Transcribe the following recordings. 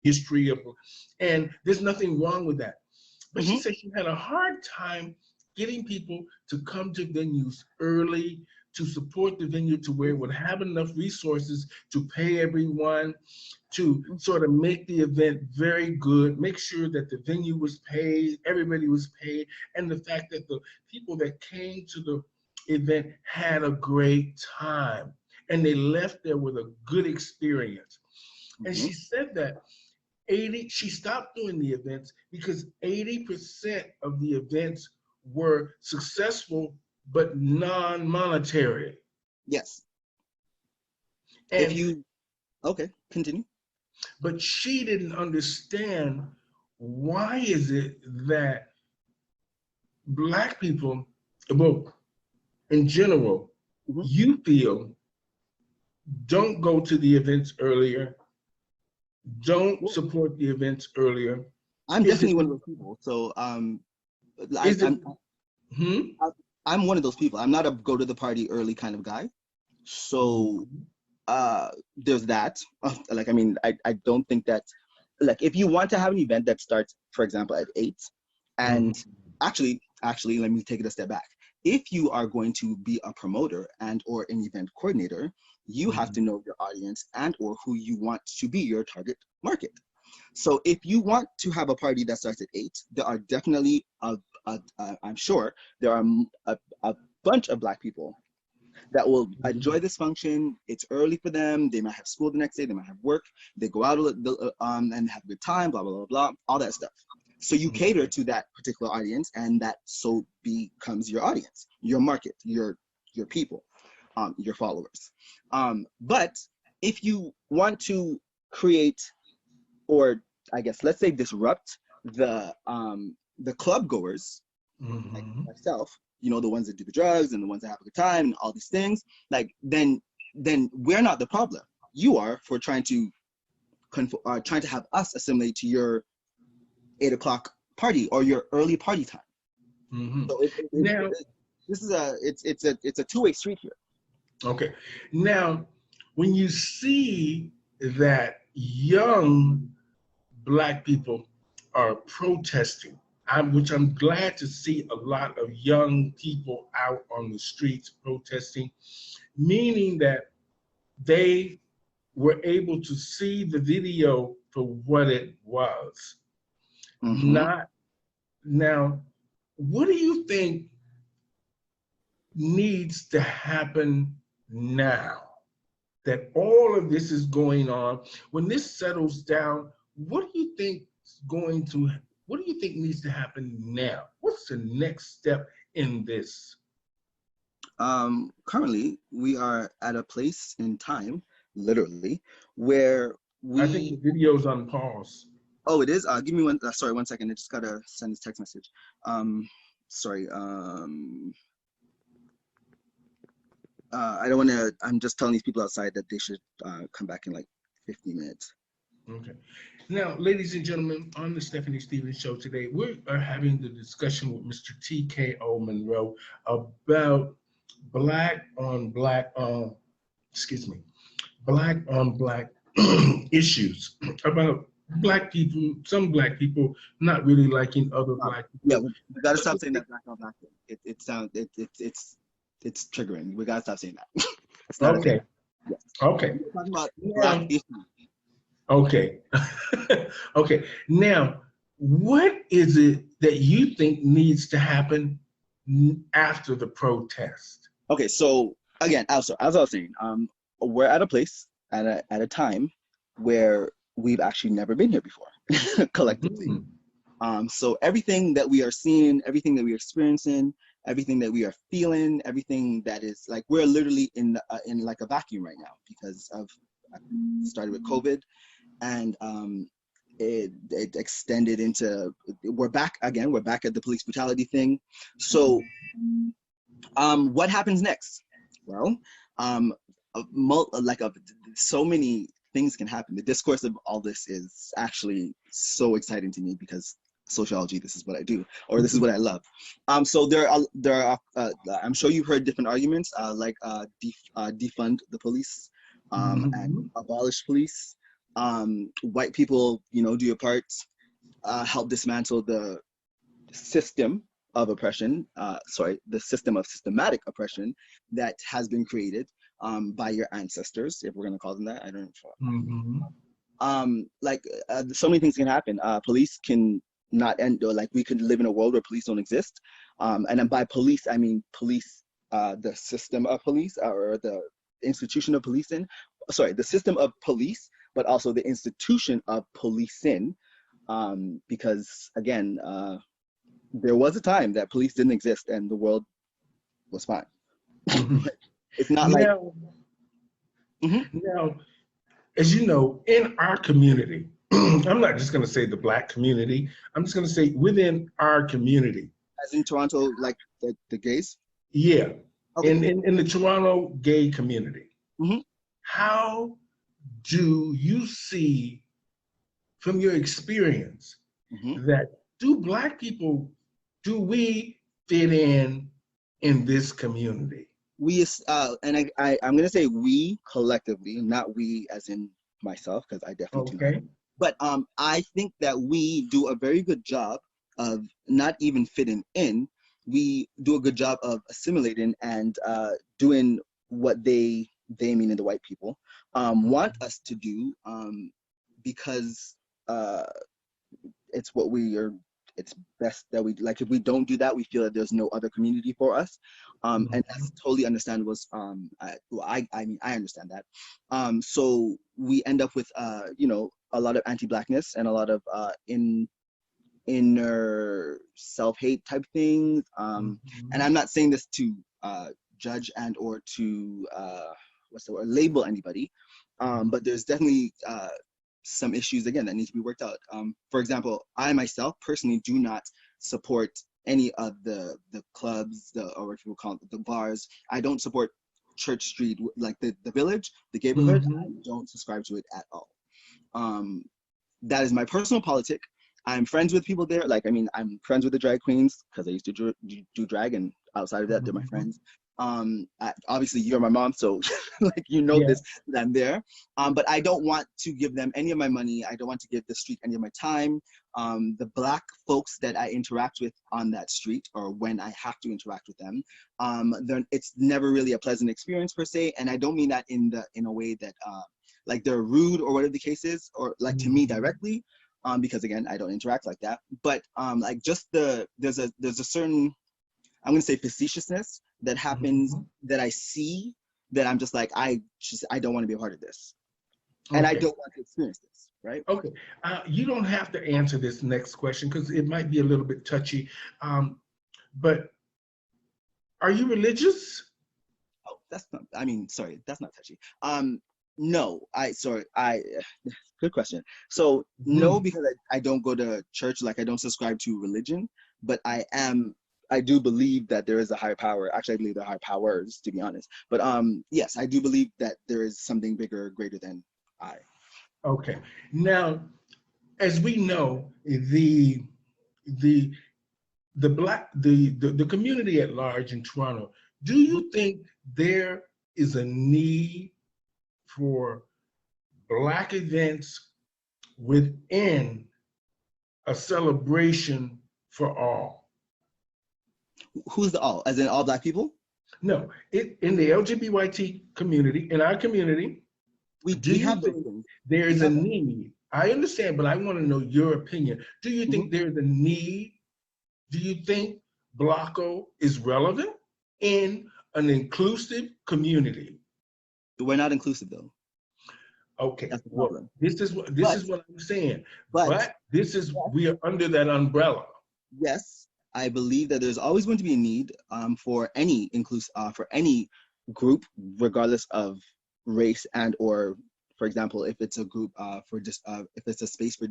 history of, and there's nothing wrong with that. But she Mm-hmm. said she had a hard time getting people to come to venues early, to support the venue to where it would have enough resources to pay everyone, to sort of make the event very good, make sure that the venue was paid, everybody was paid, and the fact that the people that came to the event had a great time and they left there with a good experience. And Mm-hmm. she said that she stopped doing the events because 80% of the events were successful but non-monetary. Yes. If And you, okay, continue. but she didn't understand, why is it that Black people, well, in general, Mm-hmm. you feel don't go to the events earlier, don't Well, support the events earlier. I'm Is it definitely one of those people. So is it I'm hmm? I'm one of those people. I'm not a go to the party early kind of guy. So there's that. Like, I mean, I don't think that, like, if you want to have an event that starts, for example, at 8, and Mhm. actually, let me take it a step back. If you are going to be a promoter and or an event coordinator, you have to Mhm. know your audience and or who you want to be your target market. So if you want to have a party that starts at 8, there are definitely I'm sure there are a bunch of Black people that will enjoy this function. It's early for them. They might have school the next day. They might have work. They go out and have a good time, blah, blah, blah, blah, all that stuff. So you cater to that particular audience, and that so becomes your audience, your market, your people, your followers. But if you want to create, or I guess let's say disrupt the club goers like Mhm. myself, the ones that do the drugs and the ones that have a good time and all these things, like then we're not the problem. You are, for trying to have us assimilate to your 8 o'clock party or your early party time. Mhm. So Now, this is it's a two-way street here. okay. Now, when you see that young Black people are protesting, which I'm glad to see a lot of young people out on the streets protesting, meaning that they were able to see the video for what it was. Mm-hmm. Not now, what do you think needs to happen now that all of this is going on? When this settles down, what do you think is going to what do you think needs to happen now? What's the next step in this? Currently, we are at a place in time, literally, where I think we. the video's on pause. Oh, it is. Give me one. Sorry, 1 second. I just gotta send this text message. Sorry. I don't want to. I'm just telling these people outside that they should come back in like 15 minutes. Okay. Now, ladies and gentlemen, on the Stephanie Stevens Show today, we are having the discussion with Mr. T.K.O. Monroe about black on black, excuse me, black on black issues, about Black people, some Black people not really liking other Black Yeah, people. we gotta stop saying that black on black thing. It sounds it's triggering. We gotta stop saying that. It's not a thing. Okay, Yes, okay. we're talking about black Now, issues. okay. Okay. Now, what is it that you think needs to happen after the protest? Okay, so again, also as I was saying, we're at a place at a time where we've actually never been here before, collectively. Mhm. So everything that we are seeing, everything that we are experiencing, everything that we are feeling, everything that is like, we're literally in like a vacuum right now because of started with COVID, and it extended into, we're back again. We're back at the police brutality thing. So what happens next? Well, um, so many things can happen. The discourse of all this is actually so exciting to me because sociology, this is what I do, or this is what I love. So there are I'm sure you've heard different arguments, like defund the police, and Mhm. abolish police. White people, you know, do your part, help dismantle the system of oppression, the system of systematic oppression that has been created by your ancestors, if we're going to call them that. I don't know. Mm-hmm. So many things can happen. Police can not end, or like we could live in a world where police don't exist. And then by police, I mean police, the system of police, or the institution of policing. Sorry, the system of police, but also the institution of policing. Because again, there was a time that police didn't exist and the world was fine. Mm-hmm. It's not like. Now, as you know, in our community, I'm not just going to say the Black community, I'm just going to say within our community. As in Toronto, like the gays? Yeah, okay. in the Toronto gay community. Mm-hmm. How do you see, from your experience, that do Black people, do we fit in this community? We, and I'm going to say we collectively, not we as in myself, because I definitely do not. But I think that we do a very good job of not even fitting in. We do a good job of assimilating and doing what they, meaning the white people, want us to do, because it's what we are. It's best that we, like, if we don't do that, we feel that there's no other community for us, and that's totally understandable. I mean, I understand that. So we end up with you know, a lot of anti-Blackness and a lot of inner self-hate type things. And I'm not saying this to judge and or to label anybody, but there's definitely some issues again that need to be worked out. For example, I myself personally do not support any of the clubs, or what people call it, the bars. I don't support Church Street, like the village, the neighborhood. I don't subscribe to it at all. That is my personal politic. I'm friends with people there. Like, I mean, I'm friends with the drag queens because I used to do drag, and outside of that, they're my friends. Obviously, you're my mom, so like, you know, this, that I'm there. But I don't want to give them any of my money. I don't want to give the street any of my time. The Black folks that I interact with on that street, or when I have to interact with them, it's never really a pleasant experience per se. And I don't mean that in a way that like they're rude or whatever the case is, or like to me directly, because again, I don't interact like that. But like, just there's a certain, I'm gonna say, facetiousness that happens that I see, that I'm just like, I don't want to be a part of this, and I don't want to experience this, right? Okay, you don't have to answer this next question because it might be a little bit touchy, but are you religious? Oh, that's not, I mean, sorry, that's not touchy. No, good question. So no, because I don't go to church, like I don't subscribe to religion, but I do believe that there is a higher power. Actually, I believe there are higher powers, to be honest. But yes, I do believe that there is something bigger, greater than I. Okay. Now, as we know, the community at large in Toronto, do you think there is a need for Black events within a celebration for all? Who's the all? As in all Black people? No, in the LGBT community, in our community, do you think there is a need? I understand, but I want to know your opinion. Do you think there's a need? Do you think Blocko is relevant in an inclusive community? We're not inclusive, though. Okay, well, this is what I'm saying. But we are under that umbrella. Yes, I believe that there's always going to be a need for any group, regardless of race and or, for example, if it's a group if it's a space for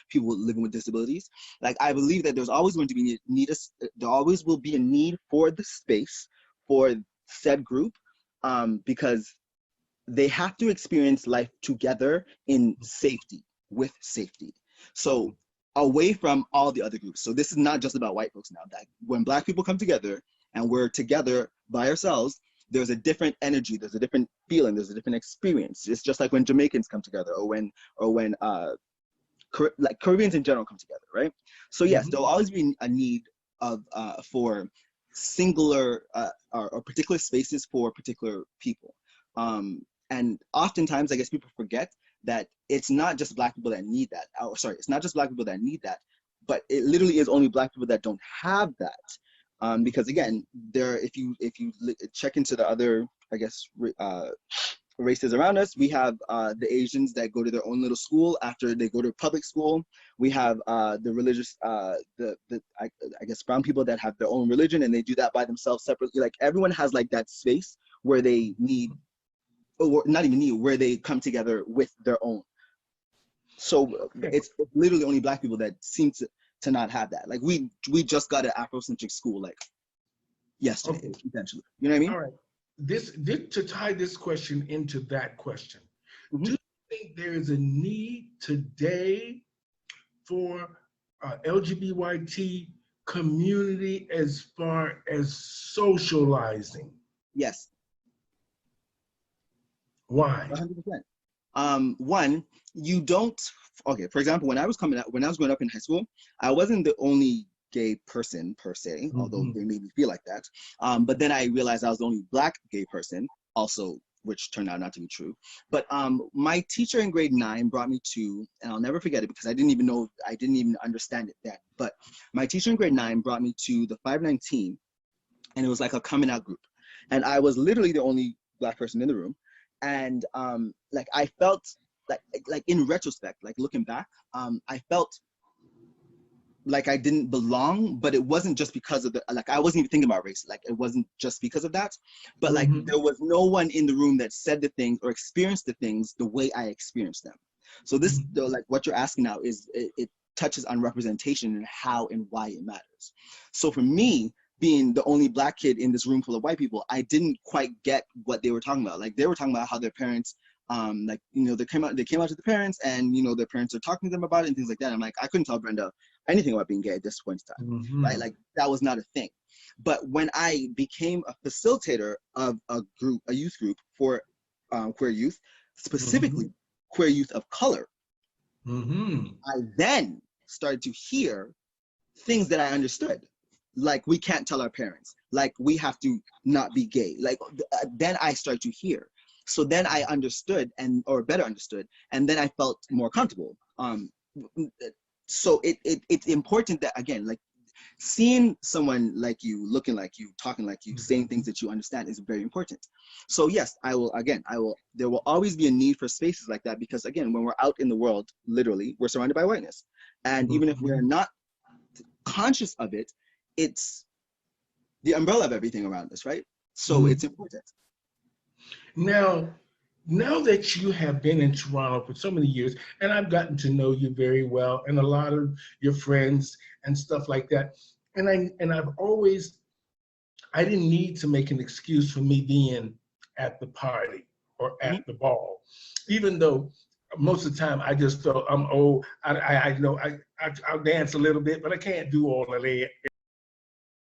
people living with disabilities. Like, I believe that there's always going to be there always will be a need for the space for said group, because they have to experience life together in safety, with safety. So away from all the other groups. So this is not just about white folks now. That when Black people come together and we're together by ourselves, there's a different energy, there's a different feeling, there's a different experience. It's just like when Jamaicans come together, or when like Caribbeans in general come together, right? So yes, there'll always be a need of for singular or particular spaces for particular people. And oftentimes, I guess people forget that it's not just Black people that need that. Oh, sorry, it's not just Black people that need that, but it literally is only Black people that don't have that. Because again, if you check into the other, I guess, races around us, we have the Asians that go to their own little school after they go to public school. We have the religious, I guess, brown people that have their own religion and they do that by themselves separately. Like everyone has like that space where they need, or not even need, where they come together with their own. So it's literally only Black people that seem to not have that. Like we just got an Afrocentric school like yesterday, essentially. You know what I mean? All right. This to tie this question into that question. Do you think there is a need today for LGBT community as far as socializing? Yes. Why? 100%. One, you don't. Okay, for example, when I was growing up in high school, I wasn't the only gay person per se, although they made me feel like that. But then I realized I was the only Black gay person, also, which turned out not to be true. But my teacher in grade 9 brought me to, and I'll never forget it because I didn't even understand it then. But my teacher in grade 9 brought me to the 519, and it was like a coming out group, and I was literally the only Black person in the room, and like I felt like in retrospect, like looking back, I felt like I didn't belong, but it wasn't just because of the, like, I wasn't even thinking about race. Like, it wasn't just because of that, but like, there was no one in the room that said the things or experienced the things the way I experienced them. So this, like, what you're asking now is, it touches on representation and how and why it matters. So for me, being the only Black kid in this room full of white people, I didn't quite get what they were talking about. Like, they were talking about how their parents, like, you know, they came out to the parents, and, you know, their parents are talking to them about it and things like that. I'm like, I couldn't tell Brenda anything about being gay at this point in time, right? Like, that was not a thing. But when I became a facilitator of a youth group for queer youth, specifically queer youth of color, I then started to hear things that I understood. Like, we can't tell our parents, like, we have to not be gay. Like, then I started to hear. So then I understood, or better understood, and then I felt more comfortable. So it's important that, again, like, seeing someone like you, looking like you, talking like you, saying things that you understand is very important. So yes, there will always be a need for spaces like that, because again, when we're out in the world, literally, we're surrounded by whiteness. And even if we're not conscious of it, it's the umbrella of everything around us, right? So it's important. Now that you have been in Toronto for so many years, and I've gotten to know you very well, and a lot of your friends and stuff like that, and I've always, I didn't need to make an excuse for me being at the party or at the ball, even though most of the time I just felt I'm old. I know I'll dance a little bit, but I can't do all of that.